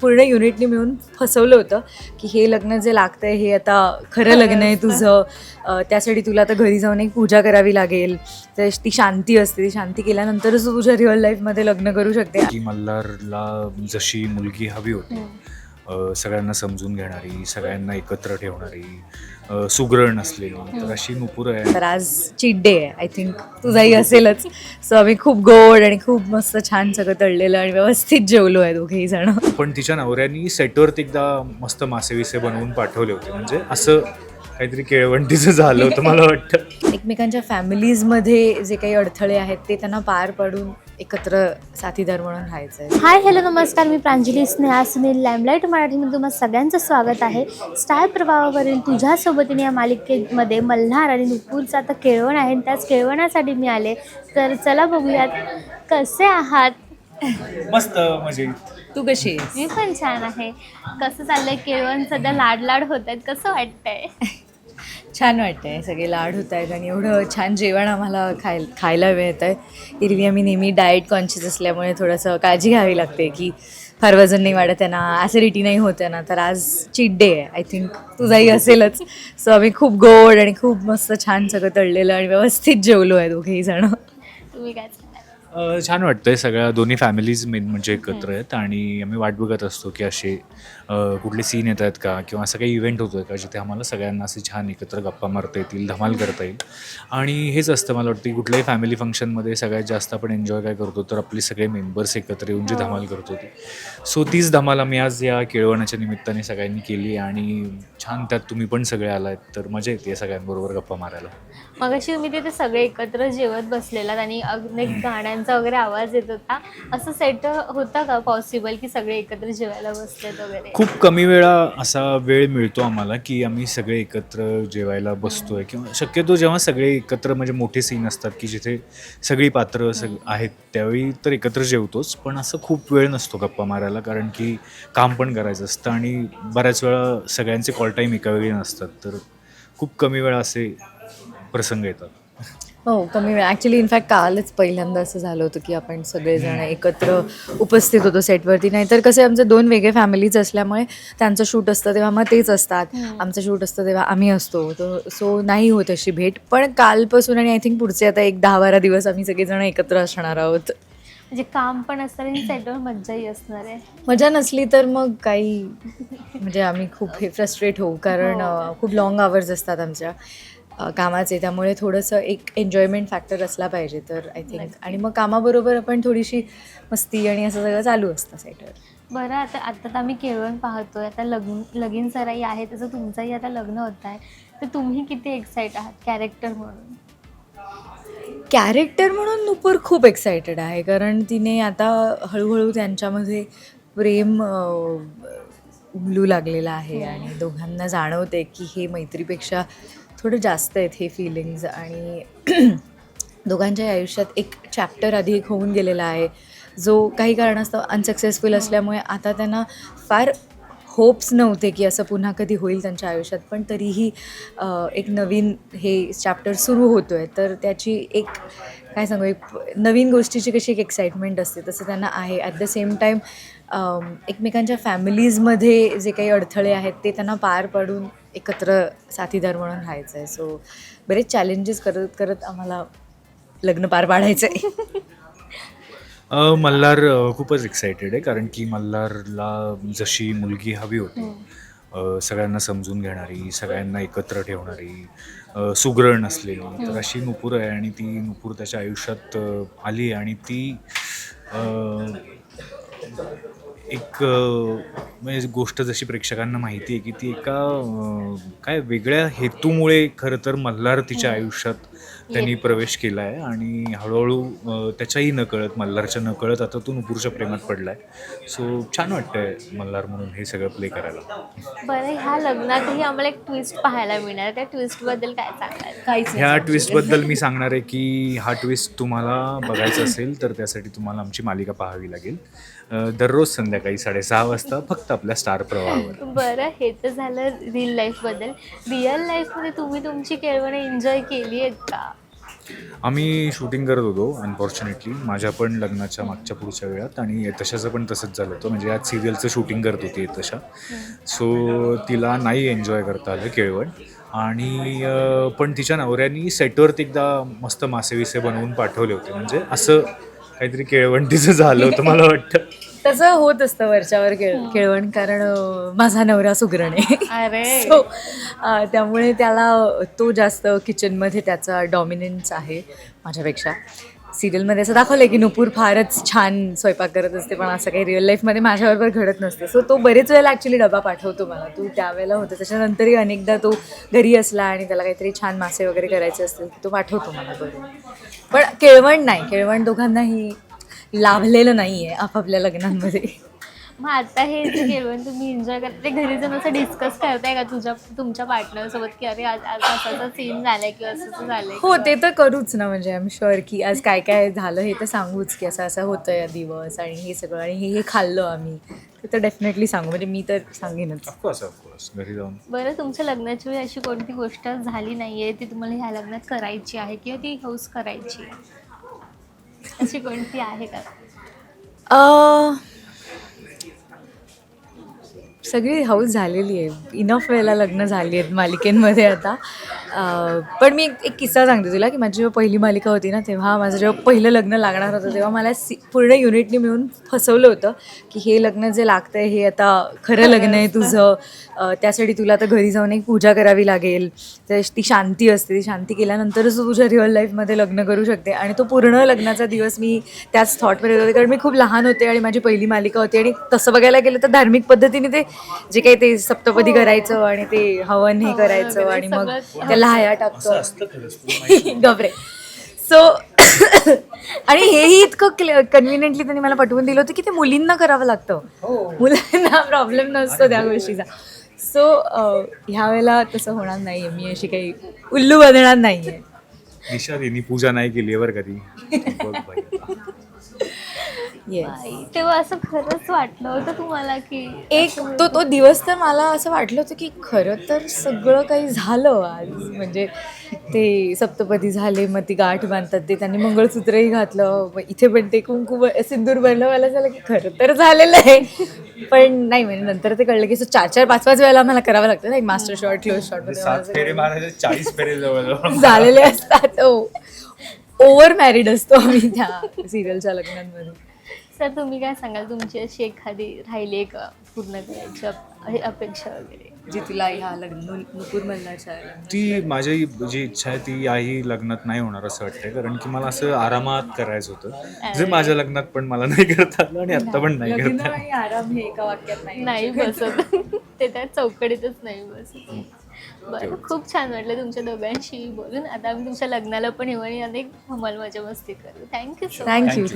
पूर्ण युनिटने मिळून फसवलं होतं की हे लग्न जे लागतंय हे आता खरं लग्न आहे तुझं. त्यासाठी तुला आता घरी जाऊन एक पूजा करावी लागेल, तर ती शांती असते, ती शांती केल्यानंतरच तू तुझ्या रिअल लाईफमध्ये लग्न करू शकते. की मल्हारला जशी मुलगी हवी होती, सगळ्यांना समजून घेणारी, सगळ्यांना एकत्र ठेवणारी, सुगरण असलेली, तर अशी नुपूर आहे. तर आज चीट डे आहे, आय थिंक तुझाही असेलच. सो आम्ही खूप गोड आणि खूप मस्त छान सगळं तळलेलं आणि व्यवस्थित जेवलो आहे दोघेही जण. पण तिच्या नवऱ्यानी सेटवरती एकदा मस्त मासे विसे बनवून पाठवले होते, म्हणजे असं काहीतरी केळवंटीचं झालं होतं मला वाटतं. एकमेकांच्या फॅमिलीजमध्ये जे काही अडथळे आहेत ते त्यांना पार पाडून एकत्र साथीदार म्हणून राहायचं आहे. हाय हॅलो नमस्कार, मी प्रांजली स्नेहा सुनील. लॅमलाईट मराठीमध्ये तुम्हा सगळ्यांचं स्वागत आहे. स्टार प्रवाहावरील तुझ्यासोबतीने या मालिकेमध्ये मल्हार आणि नुपूरचं आता केळवण आहे. त्याच केळवणासाठी मी आले. तर चला बघूयात कसे आहात. मस्त म्हणजे तू कशी आहेस? मी पण छान आहे. कसं चाललंय केळवण? सध्या लाड होत आहेत, कसं वाटतंय? छान वाटतंय, सगळे लाड होत आहेत आणि एवढं छान जेवण आम्हाला खायला मिळत आहे. एरवी आम्ही नेहमी डाएट कॉन्शियस असल्यामुळे थोडंसं काळजी घ्यावी लागते की फार वजन नाही वाढत आहे ना, ॲसिडिटी नाही होते ना. तर आज चीट डे आहे, आय थिंक तुझाही असेलच. सो आम्ही खूप गोड आणि खूप मस्त छान सगळं तळलेलं आणि व्यवस्थित जेवलो आहे दोघेही जण. तुम्ही काय सांगाल? छान वाटतंय. सगळ्या दोन्ही फॅमिलीज मेन म्हणजे एकत्र आहेत आणि आम्ही वाट बघत असतो की असे कुठले सीन येत आहेत का, किंवा असं काही इव्हेंट होतो आहे का जिथे आम्हाला सगळ्यांना असे छान एकत्र गप्पा मारता येतील, धमाल करता येईल. आणि हेच असतं मला वाटतं की कुठल्याही फॅमिली फंक्शनमध्ये सगळ्यात जास्त आपण एन्जॉय काय करतो, तर आपले सगळे मेंबर्स एकत्र येऊन जी धमाल करतो ती. सो तीच धमाल आम्ही आज या केळवणाच्या निमित्ताने सगळ्यांनी केली आणि छान त्यात तुम्ही पण सगळे आलात, तर मजा येते सगळ्यांबरोबर गप्पा मारायला. मगाशी तुम्ही तिथे सगळे एकत्र जेवत बसलेलात आणि अनेक गाण्यांचा वगैरे आवाज येत होता. असं सेट होता का पॉसिबल की सगळे एकत्र जेवायला बसलेत वगैरे? खूप कमी वेळा असा वेळ मिळतो आम्हाला की आम्ही सगळे एकत्र जेवायला बसतोय, किंवा शक्यतो जेव्हा सगळे एकत्र म्हणजे मोठे सीन असतात की जिथे सगळी पात्र आहेत त्यावेळी तर एकत्र जेवतोच. पण असं खूप वेळ नसतो गप्पा मारायला, कारण की काम पण करायचं असतं आणि बऱ्याच वेळा सगळ्यांचे कॉल टाईम एका वेळी नसतात, तर खूप कमी वेळा असे प्रसंग येतात. हो, कमी वेळ. ॲक्च्युली इनफॅक्ट कालच पहिल्यांदा असं झालं होतं की आपण सगळेजण एकत्र उपस्थित होतो सेटवरती. नाहीतर कसे आमचे दोन वेगळे फॅमिलीज असल्यामुळे त्यांचं शूट असतं तेव्हा मग तेच असतात, आमचं शूट असतं तेव्हा आम्ही असतो. तर सो नाही होत अशी भेट. पण कालपासून आणि आय थिंक पुढचे आता 10-12 दिवस आम्ही सगळेजण एकत्र असणार आहोत. म्हणजे काम पण असतं आणि सेटवर मज्जाही असणार आहे. मजा नसली तर मग काही म्हणजे आम्ही खूप हे फ्रस्ट्रेट होऊ, कारण खूप लाँग आवर्स असतात आमच्या कामाचे. त्यामुळे थोडंसं एक एन्जॉयमेंट फॅक्टर असला पाहिजे तर आय थिंक. आणि मग कामाबरोबर आपण थोडीशी मस्ती आणि असं सगळं चालू असतं सेटवर. बरं, आता तर आम्ही केळवण पाहतोय. आता लगीन सराई आहे, तसं तुमचंही आता लग्न होत आहे. तर तुम्ही किती एक्साइट आहात कॅरेक्टर म्हणून? कॅरेक्टर म्हणून नुपूर खूप एक्सायटेड आहे, कारण तिने आता हळूहळू त्यांच्यामध्ये प्रेम उमलू लागलेलं आहे आणि दोघांना जाणवते की हे मैत्रीपेक्षा थोडं जास्त आहेत हे फिलिंग्ज. आणि दोघांच्या आयुष्यात एक चॅप्टर आधी एक होऊन गेलेला आहे जो काही कारणास्तव अनसक्सेसफुल असल्यामुळे आता त्यांना फार होप्स नव्हते की असं पुन्हा कधी होईल त्यांच्या आयुष्यात. पण तरीही एक नवीन हे चॅप्टर सुरू होतो आहे, तर त्याची एक काय सांगू, एक नवीन गोष्टीची कशी एक एक्साइटमेंट असते तसं त्यांना आहे. ॲट द सेम टाईम एकमेकांच्या फॅमिलीजमध्ये जे काही अडथळे आहेत ते त्यांना पार पाडून एकत्र साथीदार म्हणून राहायचं आहे. सो बरेच चॅलेंजेस करत करत आम्हाला लग्न पार पाडायचं आहे. मल्हार खूपच एक्सायटेड आहे, कारण की मल्हारला जशी मुलगी हवी होती, सगळ्यांना समजून घेणारी, सगळ्यांना एकत्र ठेवणारी, सुगरण असलेली, तर अशी नुपूर आहे. आणि ती नुपूर त्याच्या आयुष्यात आली आणि ती एक म्हणजे गोष्ट जशी प्रेक्षकांना माहिती आहे की ती एका काय वेगळ्या हेतूमुळे खरं तर मल्हार तिच्या आयुष्यात त्यांनी प्रवेश केला आहे. आणि हळूहळू त्याच्याही नकळत, मल्हारच्या नकळत आता तो नुपूरच्या प्रेमात पडला आहे. सो छान वाटतंय मल्हार म्हणून हे सगळं प्ले करायला. बरं, ह्या लग्नातही आम्हाला एक ट्विस्ट पाहायला मिळणार. त्या ट्विस्टबद्दल काय सांगाल? काहीच नाही ह्या सांगू ट्विस्टबद्दल मी सांगणार आहे की हा ट्विस्ट तुम्हाला बघायचा असेल तर त्यासाठी तुम्हाला आमची मालिका पाहावी लागेल. दररोज संध्याकाळी 6:30 वाजता फक्त आपल्या स्टार प्रवाहावर. बरं, हे तर झालं रिअल लाईफबद्दल. रिअल लाईफमध्ये तुम्ही तुमची केळवणं एन्जॉय केली आहेत का? आम्ही शूटिंग करत होतो अनफॉर्च्युनेटली माझ्या पण लग्नाच्या मागच्या पुढच्या वेळात आणि तशाचं पण तसंच झालं होतं म्हणजे आज सिरियलचं शूटिंग करत होती तशा सो तिला नाही एन्जॉय करता आलं केळवण आणि पण तिच्या नवऱ्यांनी सेटवरती एकदा मस्त मासे विसे बनवून पाठवले होते म्हणजे असं काहीतरी केळवण तिचं झालं होतं मला वाटतं. तसं होत असतं वरच्यावर केळवण कारण माझा नवरा सुगरण आहे. अरे So, त्यामुळे त्याला तो जास्त किचनमध्ये त्याचा डॉमिनन्स आहे माझ्यापेक्षा. सिरियलमध्ये असं दाखवलं की नुपूर फारच छान स्वयंपाक करत असते पण असं काही रिअल लाईफमध्ये माझ्याबरोबर घडत नसतं. सो तो बरेच वेळेला ॲक्च्युली डबा पाठवतो मला. तू त्यावेळेला होतं त्याच्यानंतरही अनेकदा तो घरी असला आणि त्याला काहीतरी छान मासे वगैरे करायचे असतील तो पाठवतो मला बरोबर. पण केळवण नाही, केळवण दोघांनाही लाभलेलं नाही आहे आपापल्या लग्नांमध्ये. मग आता हे जे केळवण तुम्ही एन्जॉय करता ते घरी जाऊन असं डिस्कस करताय का तुमच्या पार्टनरसोबत की अरे आज आज असाचा सीन झालाय किंवा असं झालंय? हो ते तर करूच ना म्हणजे आय एम शुअर की आज काय काय झालं हे तर सांगूच की असं असं होतं या दिवस आणि हे सगळं आणि हे हे खाल्लं आम्ही ते तर डेफिनेटली सांगू म्हणजे मी तर सांगेनच. ऑफकोर्स घरी जाऊन. बरं तुमच्या लग्नाची वेळी अशी कोणती गोष्ट झाली नाहीये ती तुम्हाला ह्या लग्नात करायची आहे किंवा ती हौस करायची आहे अशी कोणती आहे का? सगळी हौस झालेली आहे इनफ वेळेला लग्न झाली आहेत मालिकेंमध्ये आता. पण मी एक किस्सा सांगते तुला की माझी जेव्हा पहिली मालिका होती ना तेव्हा माझं जेव्हा पहिलं लग्न लागणार होतं तेव्हा मला पूर्ण युनिटने मिळून फसवलं होतं की हे लग्न जे लागतं आहे हे आता खरं लग्न आहे तुझं. त्यासाठी तुला आता घरी जाऊन एक पूजा करावी लागेल तर ती शांती असते ती शांती केल्यानंतरच तू तुझ्या रिअल लाईफमध्ये लग्न करू शकते. आणि तो पूर्ण लग्नाचा दिवस मी त्याच थॉटमध्ये होते कारण मी खूप लहान होते आणि माझी पहिली मालिका होती आणि तसं बघायला गेलं तर धार्मिक पद्धतीने ते जे काही ते सप्तपदी करायचं आणि ते हवन हे करायचं आणि मग त्याला हया टाकतो गबरे. सो आणि हेही इतकं कन्व्हिनियंटली त्यांनी मला पटवून दिलं होतं की ते मुलींना करावं लागतं. मुलांना प्रॉब्लेम नसतो त्या गोष्टीचा. सो ह्या वेळेला तसं होणार नाही आहे. मी अशी काही उल्लू बनणार नाही आहे. दिशा तिने पूजा नाही केली आहे बरं कधी. बघ बाई आता. बाई, तेव्हा असं खरंच वाटलं होतं तुम्हाला की एक तो दिवस तर मला असं वाटलं होतं की खरं तर सगळं काही झालं आज म्हणजे ते सप्तपदी झाले मग ती गाठ बांधतात ते त्यांनी मंगळसूत्रही घातलं मग इथे पण ते कुंकू सिंदूर बनलं मला झालं की खरं तर झालेलं आहे. पण नाही म्हणजे नंतर ते कळलं की 4-5 वेळेला मला करावं लागतं ना एक मास्टर शॉट क्लोज 7 फेरे मारायचे 40 फेरे जवळ झालेले असतात. ओव्हर मॅरिड असतो आम्ही त्या सिरियलच्या लग्नांमध्ये. सर तुम्ही काय सांगाल तुमची अशी एखादी राहिली का पूर्ण करायची अपेक्षा वगैरे जी तुला ह्या लग्न नुपूर मल्हारच्या ती माझी जी इच्छा आहे ती याही लग्नात नाही होणार असं वाटतंय कारण की मला असं आरामात करायचं होतं जे माझ्या लग्नात पण मला नाही करता आलं आणि आता पण नाही लग्न करता. आणि आराम हे एका वाक्यात नाही बसत ते त्या चौकडीतच नाही बसत. बरं खूप छान वाटलं तुमच्या दोघांशी बोलून. आता आम्ही तुमच्या लग्नाला पण येऊ आणि अनेक धमाल मजा मस्ती करू. Thank you so much. थँक्यू.